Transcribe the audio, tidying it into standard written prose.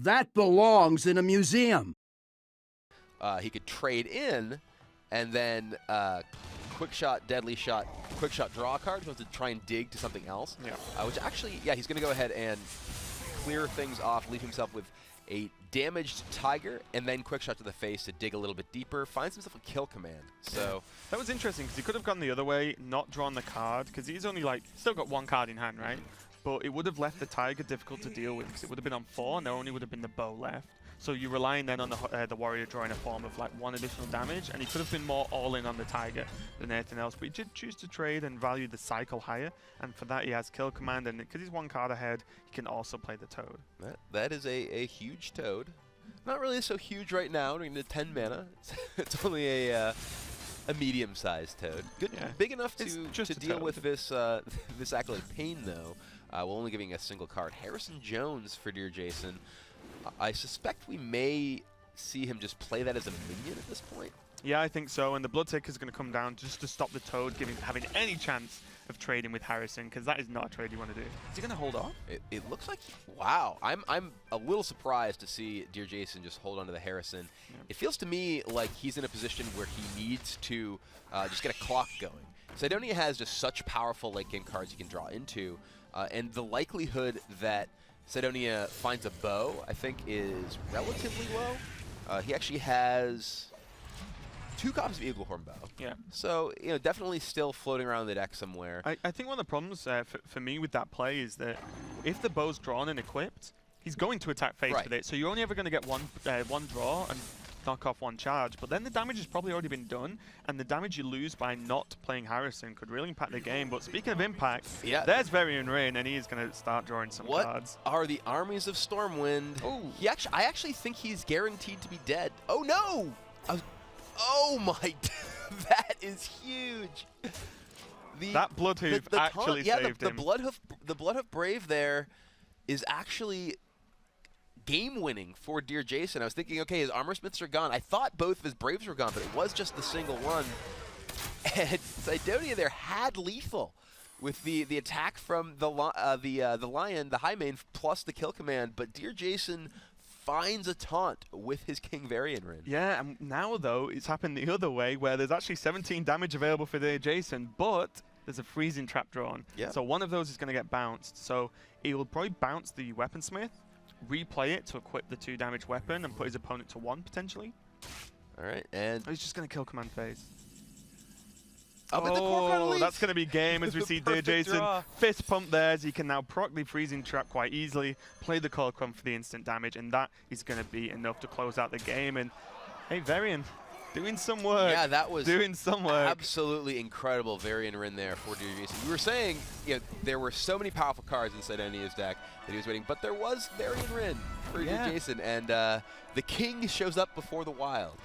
That belongs in a museum. He could trade in, and then quick shot, deadly shot, quick shot, draw a card. So to try and dig to something else. Yeah. Which actually, yeah, he's going to go ahead and clear things off, leave himself with a damaged tiger, and then quick shot to the face to dig a little bit deeper. Finds himself a kill command. So that was interesting because he could have gone the other way, not drawn the card, because he's only like still got one card in hand, right? But it would have left the tiger difficult to deal with because it would have been on 4, and there only would have been the bow left. So you're relying then on the warrior drawing a form of like 1 additional damage, and he could have been more all in on the tiger than anything else. But he did choose to trade and value the cycle higher, and for that he has kill command, and because he's 1 card ahead, he can also play the toad. That is a huge toad. Not really so huge right now. We're into 10 mana. It's only a medium-sized toad. Good, Yeah. big enough to deal toad. with this this Acolyte Pain though. While only giving a single card. Harrison Jones for Deerjason. I suspect we may see him just play that as a minion at this point. Yeah, I think so, and the Bloodtaker is going to come down just to stop the toad having any chance of trading with Harrison, because that is not a trade you want to do. Is he going to hold off? It looks like, wow. I'm a little surprised to see Deerjason just hold on to the Harrison. Yeah. It feels to me like he's in a position where he needs to just get a clock going. Sidonia has just such powerful late game cards you can draw into, and the likelihood that Sidonia finds a bow, I think, is relatively low. He actually has 2 copies of Eaglehorn Bow. Yeah. So, you know, definitely still floating around the deck somewhere. I think one of the problems for me with that play is that if the bow's drawn and equipped, he's going to attack face with it. So you're only ever going to get one draw and knock off 1 charge. But then the damage has probably already been done, and the damage you lose by not playing Harrison could really impact the game. But speaking of impact, there's Varian Rain, and he is going to start drawing some cards. What are the armies of Stormwind? Ooh. I actually think he's guaranteed to be dead. Oh no! Oh my! That is huge. That Bloodhoof actually saved him. The Bloodhoof Brave there is actually game-winning for Deerjason. I was thinking, okay, his armor smiths are gone. I thought both of his Braves were gone, but it was just the single one. And Sidonia there had lethal with the attack from the lion, the high main, plus the kill command. But Deerjason finds a taunt with his King Varian Rin. Yeah, and now though it's happened the other way, where there's actually 17 damage available for Deerjason, but there's a freezing trap drawn. Yeah. So one of those is going to get bounced. So he will probably bounce the Weaponsmith, replay it to equip the 2 damage weapon, and put his opponent to 1 potentially. All right, and he's just going to kill command phase. Oh, that's going to be game as we see Deerjason fist pump there, as he can now proc the freezing trap quite easily, play the Cold Crumb for the instant damage, and that is going to be enough to close out the game. And hey, Varian, doing some work. Yeah, that was doing some work. Absolutely incredible Varian Rin there for Deerjason. We were saying, you know, there were so many powerful cards in Sidonia's deck that he was waiting, but there was Varian Rin for Deerjason, and the king shows up before the wild.